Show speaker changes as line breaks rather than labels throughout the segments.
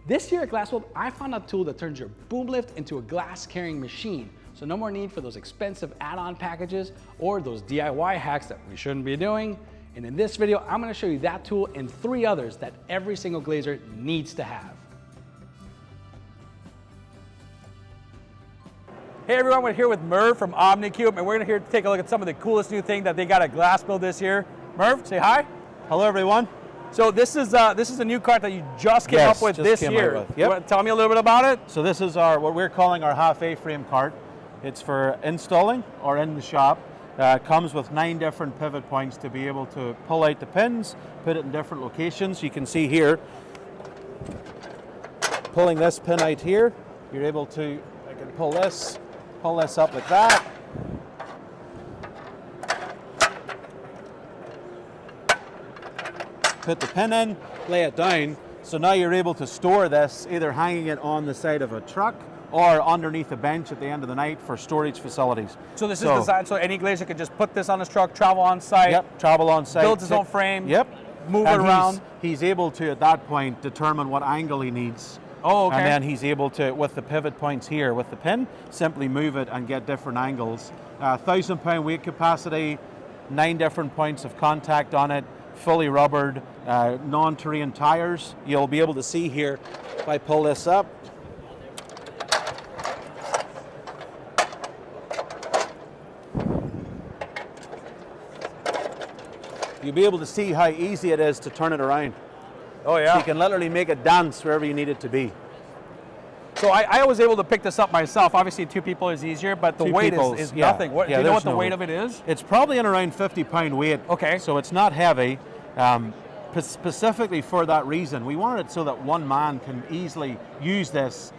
This year at Glassworld, I found a tool that turns your boom lift into a glass carrying machine. So no more need for those expensive add-on packages or those DIY hacks that we shouldn't be doing. And in this video, I'm gonna show you that tool and 3 others that every single glazier needs to have. Hey everyone, we're here with Merv from Omni Cubed, and we're here to take a look at some of the coolest new thing that they got at Glassworld this year. Merv, say hi.
Hello everyone.
So this is a new cart that you just came up with this year.
Yep.
Tell me a little bit about it.
So this is what we're calling our half A-frame cart. It's for installing or in the shop. It comes with 9 different pivot points to be able to pull out the pins, put it in different locations. You can see here, pulling this pin out here, you're able to, I can pull this up like that. Put the pin in, lay it down. So now you're able to store this, either hanging it on the side of a truck or underneath a bench at the end of the night for storage facilities.
So this is designed so any glazier could just put this on his truck, travel on site.
Yep, travel on site.
Build his own frame.
Yep.
Move it around.
He's able to, at that point, determine what angle he needs.
Oh, okay.
And then he's able to, with the pivot points here, with the pin, simply move it and get different angles. 1,000-pound weight capacity, 9 different points of contact on it, fully rubbered, non-terrain tires. You'll be able to see here, if I pull this up, you'll be able to see how easy it is to turn it around.
Oh yeah.
So you can literally make it dance wherever you need it to be.
So I was able to pick this up myself. Obviously 2 people is easier, but the weight is nothing. Do you know what the weight of it is?
It's probably in around 50-pound weight.
Okay.
So it's not heavy. Specifically for that reason, we wanted it so that one man can easily use this,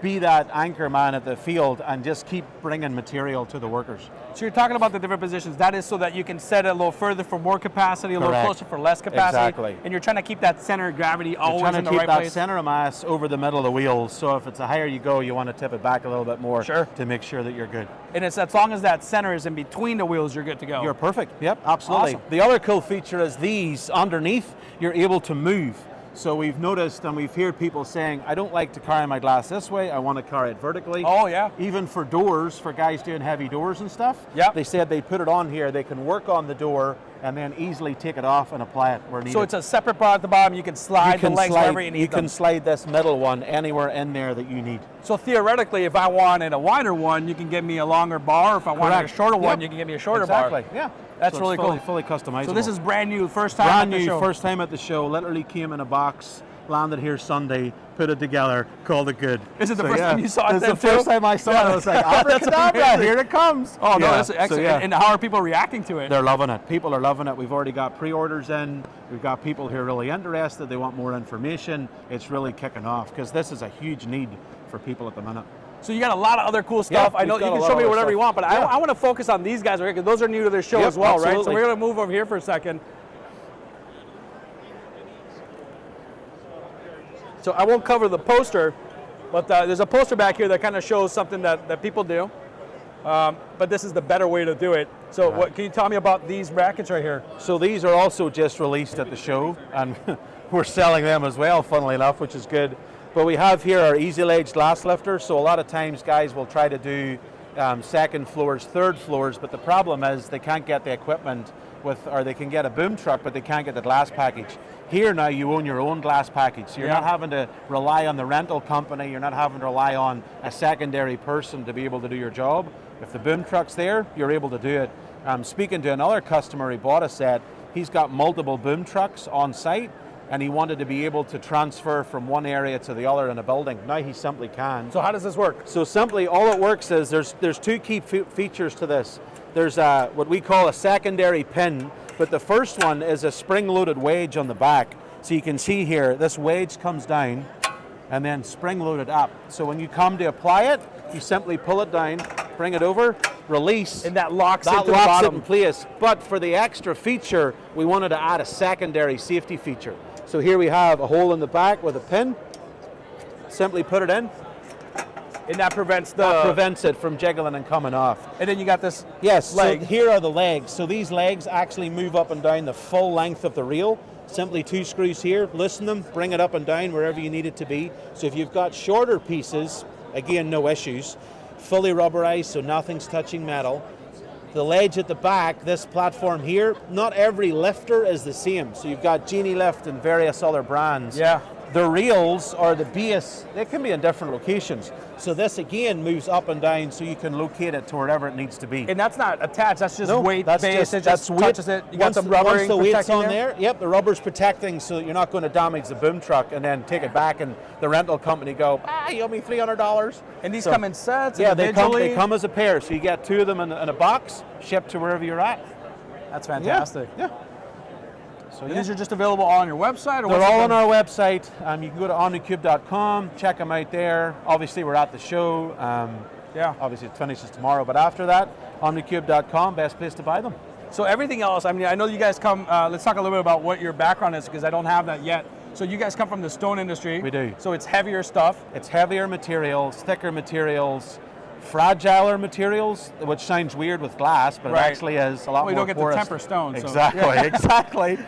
be that anchor man at the field, and just keep bringing material to the workers.
So you're talking about the different positions. That is so that you can set it a little further for more capacity, a
Correct.
little closer for less capacity.
Exactly.
And you're trying to keep that center of gravity always in the right place.
You're trying to keep that center of mass over the middle of the wheels. So if it's the higher you go, you want to tip it back a little bit more to make sure that you're good.
And it's as long as that center is in between the wheels, you're good to go.
You're perfect. Yep, absolutely.
Awesome.
The other cool feature is these underneath, you're able to move. So we've noticed and we've heard people saying, I don't like to carry my glass this way, I want to carry it vertically.
Oh yeah.
Even for doors, for guys doing heavy doors and stuff,
yep.
They said they put it on here, they can work on the door and then easily take it off and apply it where needed.
So it's a separate bar at the bottom, you can slide the legs wherever you need
You can slide this middle one anywhere in there that you need.
So theoretically, if I wanted a wider one, you can give me a longer bar. If I wanted a shorter one, you can give me a shorter bar.
Exactly, yeah.
That's really cool.
Fully customizable.
So this is brand new, first time at the show.
Brand new, first time at the show, literally came in a box, landed here Sunday, put it together, called it good.
Is it the first time you saw it?
It's the first time I saw it. I was like, abracadabra, here it comes.
Oh no, that's excellent.
So,
and how are people reacting to it?
They're loving it. People are loving it. We've already got pre-orders in. We've got people who are really interested. They want more information. It's really kicking off because this is a huge need for people at the minute.
So you got a lot of other cool stuff.
Yeah,
I know you can show me whatever you want, but I want to focus on these guys right here because those are new to their show as well, right? So we're going to move over here for a second. So I won't cover the poster, but there's a poster back here that kind of shows something that people do. But this is the better way to do it. So what can you tell me about these brackets right here?
So these are also just released at the show, and we're selling them as well, funnily enough, which is good. But we have here our easy ledge glass lifter. So a lot of times guys will try to do 2nd floors, 3rd floors, but the problem is they can't get the equipment or they can get a boom truck, but they can't get the glass package. Here now you own your own glass package. So you're not having to rely on the rental company, you're not having to rely on a secondary person to be able to do your job. If the boom truck's there, you're able to do it. Speaking to another customer, he bought a set, he's got multiple boom trucks on site, and he wanted to be able to transfer from one area to the other in a building. Now he simply can.
So how does this work?
So simply, all it works is there's 2 key features to this. There's what we call a secondary pin, but the first one is a spring-loaded wedge on the back. So you can see here, this wedge comes down and then spring-loaded up. So when you come to apply it, you simply pull it down, bring it over, release.
And that locks it to the
bottom.
bottom.
It in place. But for the extra feature, we wanted to add a secondary safety feature. So here we have a hole in the back with a pin. Simply put it in.
And that prevents
it from jiggling and coming off.
And then you got this
leg.
So
here are the legs. So these legs actually move up and down the full length of the reel. simply 2 screws here, loosen them, bring it up and down wherever you need it to be. So if you've got shorter pieces, again, no issues. Fully rubberized, so nothing's touching metal. The ledge at the back, this platform here, not every lifter is the same. So you've got Genie Lift and various other brands.
Yeah.
The rails or the base, they can be in different locations. So this again moves up and down so you can locate it to wherever it needs to be.
And that's not attached, that's just
No,
weight
that's
base, it
that's
just
weight.
touches it. You got some rubbering
once the weight's
protecting
on there, yep, the rubber's protecting so you're not going to damage the boom truck and then take it back and the rental company go, you owe me $300.
And these come in sets,
yeah,
individually?
they come as a pair. So you get 2 of them in a box, shipped to wherever you're at.
That's fantastic.
Yeah. So
These are just available on your website? Or
they're all on our website. You can go to omnicubed.com, check them out there. Obviously, we're at the show. Obviously, it finishes tomorrow, but after that, omnicubed.com, best place to buy them.
So everything else, I mean, I know you guys come, let's talk a little bit about what your background is, because I don't have that yet. So you guys come from the stone industry.
We do.
So it's heavier stuff.
It's heavier materials, thicker materials, fragiler materials, which sounds weird with glass, but it actually is a lot more porous.
You don't get to temper stone.
Exactly,
so.
exactly.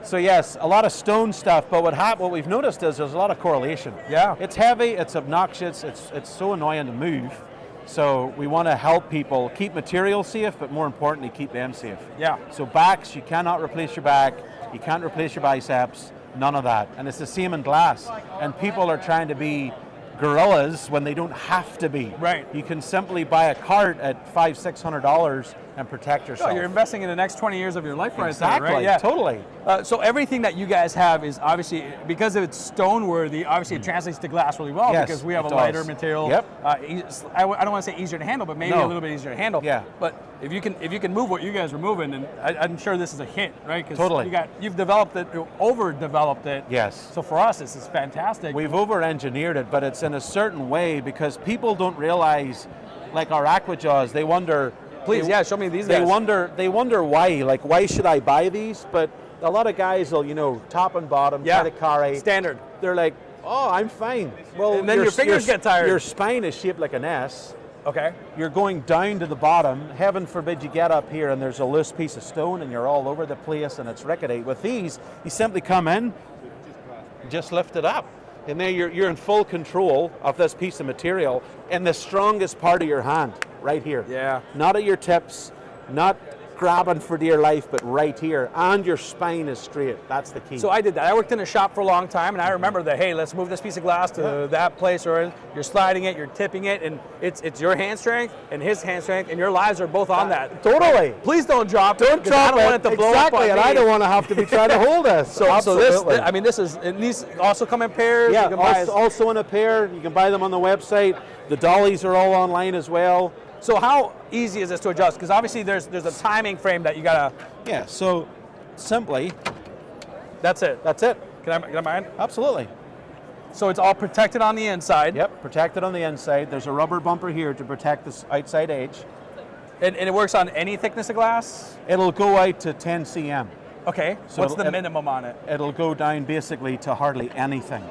So yes, a lot of stone stuff, but what we've noticed is there's a lot of correlation.
Yeah.
It's heavy, it's obnoxious, it's so annoying to move. So we want to help people keep materials safe, but more importantly, keep them safe.
Yeah.
So backs, you cannot replace your back, you can't replace your biceps, none of that. And it's the same in glass. And people are trying to be gorillas when they don't have to be.
Right.
You can simply buy a cart at $500-600 and protect yourself.
No, you're investing in the next 20 years of your life right
exactly,
there, right? Yeah,
totally.
So everything that you guys have is obviously, because it's stone worthy, obviously it translates to glass really well,
yes,
because we have a lighter material.
Yep.
I don't want to say easier to handle, but maybe a little bit easier to handle.
Yeah.
But if you can move what you guys are moving, and I'm sure this is a hit, right?
Totally.
You've developed it, overdeveloped it.
Yes.
So for us, this is fantastic.
We've over-engineered it, but it's in a certain way because people don't realize, like our aquajaws, they wonder.
Please, show me these
guys. They wonder why, like why should I buy these? But a lot of guys will, top and bottom, try to carry.
Standard.
They're like, oh, I'm fine. Well,
and then your fingers get tired.
Your spine is shaped like an S.
Okay.
You're going down to the bottom. Heaven forbid you get up here and there's a loose piece of stone and you're all over the place and it's rickety. With these, you simply come in, just lift it up. And then you're in full control of this piece of material in the strongest part of your hand, right here.
Yeah.
Not at your tips, not grabbing for dear life, but right here. And your spine is straight. That's the key.
So I did that. I worked in a shop for a long time, and I remember that, hey, let's move this piece of glass to that place, or you're sliding it, you're tipping it, and it's your hand strength and his hand strength, and your lives are both on that.
Totally.
Please don't drop it.
Don't drop
I don't want it to blow up on
and
me.
I don't want to have to be trying to hold this.
So these also come in pairs.
Yeah,
you can
also in a pair. You can buy them on the website. The dollies are all online as well.
So how easy is this to adjust? Because obviously there's a timing frame that you gotta.
Yeah. So simply,
that's it.
That's it.
Can I mind?
Absolutely.
So it's all protected on the inside.
Yep, protected on the inside. There's a rubber bumper here to protect this outside edge.
And it works on any thickness of glass?
It'll go out to 10 cm.
Okay. So what's the minimum on it?
It'll go down basically to hardly anything.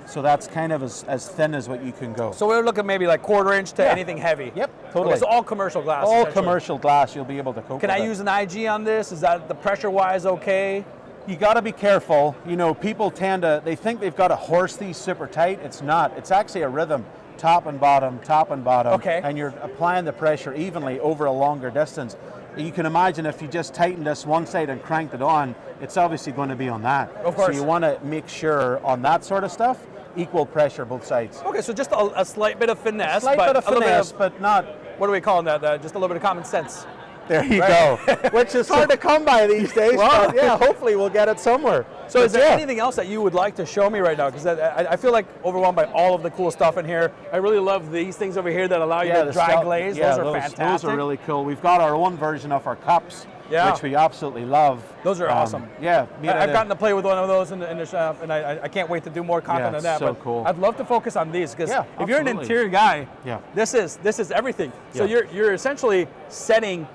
So that's kind of as thin as what you can go.
So we're looking maybe like 1/4 inch to anything heavy.
Yep, totally.
Okay, so all commercial glass.
All commercial glass you'll be able to cope with.
Can I use an IG on this? Is that the pressure-wise okay?
You got to be careful. People they think they've got to horse these super tight. It's not. It's actually a rhythm. Top and bottom, top and bottom.
Okay.
And you're applying the pressure evenly over a longer distance. You can imagine if you just tightened this one side and cranked it on, it's obviously going to be on that.
Of course.
So you want to make sure on that sort of stuff, equal pressure both sides.
Okay, so just a slight bit of finesse.
But not.
What are we calling that? Just a little bit of common sense.
There you go. Which is hard to come by these days.
Well,
but yeah, hopefully we'll get it somewhere.
So is there anything else that you would like to show me right now? Because I feel like overwhelmed by all of the cool stuff in here. I really love these things over here that allow you to dry glaze.
Yeah,
those are fantastic.
Those are really cool. We've got our own version of our cups, which we absolutely love.
Those are awesome.
Yeah.
I've gotten to play with one of those in the shop, and I can't wait to do more content on that.
So
but
cool.
I'd love to focus on these, because if you're an
absolutely.
interior guy,
this
is everything. So you're essentially setting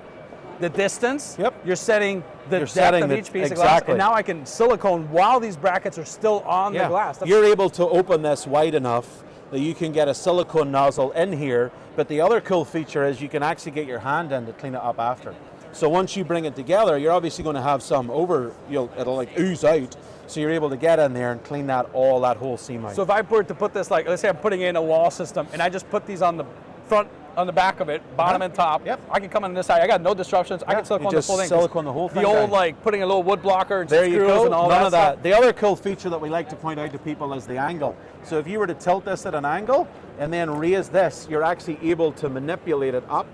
the distance.
Yep.
You're setting the depth of each piece of glass, and now I can silicone while these brackets are still on the glass.
You're able to open this wide enough that you can get a silicone nozzle in here, but the other cool feature is you can actually get your hand in to clean it up after. So once you bring it together, you're obviously going to have some it'll like ooze out. So you're able to get in there and clean that whole seam out.
So if I were to put this, like, let's say I'm putting in a wall system, and I just put these on the front, on the back of it, bottom and top.
Yep.
I can come on this side. I got no disruptions. I can silicone the full thing.
Silicone the whole thing.
The old,
down.
like, putting a little wood blocker and
there
screws
you go.
and all
None
that
of that.
stuff.
The other cool feature that we like to point out to people is the angle. So if you were to tilt this at an angle and then raise this, you're actually able to manipulate it up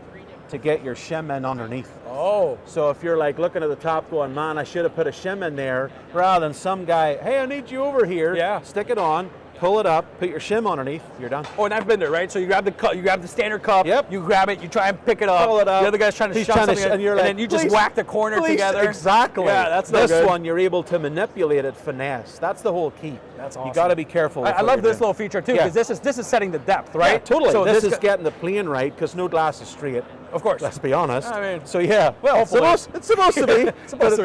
to get your shim in underneath.
Oh.
So if you're like looking at the top going, man, I should have put a shim in there, rather than some guy, hey, I need you over here.
Yeah.
Stick it on, pull it up, put your shim underneath, you're done.
Oh, and I've been there, right? So you grab the cup, you grab the standard cup,
Yep.
you grab it, you try and pick it up.
Pull it up.
The other guy's trying to shove something,
and you're like,
then you just
please,
whack the corner
please.
together.
Exactly.
Yeah, that's no
this
good.
one, you're able to manipulate it, finesse. That's the whole key.
That's awesome.
You got to be careful.
I love this little feature too, because this is setting the depth, right?
Yeah, totally.
So
this is getting the plane right, because no glass is straight.
Of course.
Let's be honest.
I mean,
so yeah, well, it's supposed to be.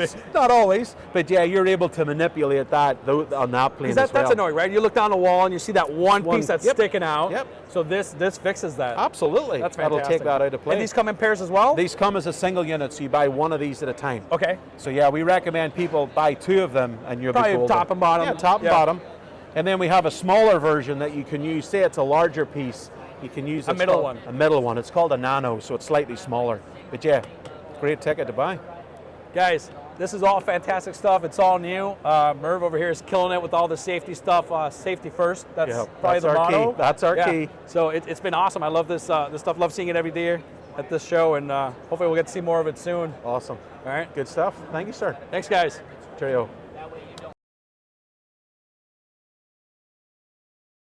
It's not always. But yeah, you're able to manipulate that on that plane as well.
That's annoying, right? You look down the wall and you see that one piece that's sticking out.
Yep.
So this fixes that.
Absolutely.
That's fantastic.
That'll take that out of play.
And these come in pairs as well?
These come as a single unit, so you buy one of these at a time.
Okay.
So yeah, we recommend people buy 2 of them, and you'll
probably
be golden.
top and bottom.
Yeah, top and bottom. And then we have a smaller version that you can use. Say it's a larger piece, you can use
a middle one.
A middle one. It's called a nano, so it's slightly smaller. But yeah, great ticket to buy.
Guys, this is all fantastic stuff. It's all new. Merv over here is killing it with all the safety stuff. Safety first. That's probably the motto.
Key. That's our key.
So it's been awesome. I love this stuff. Love seeing it every day at this show, and hopefully we'll get to see more of it soon.
Awesome.
All right.
Good stuff. Thank you, sir.
Thanks, guys.
Cheerio.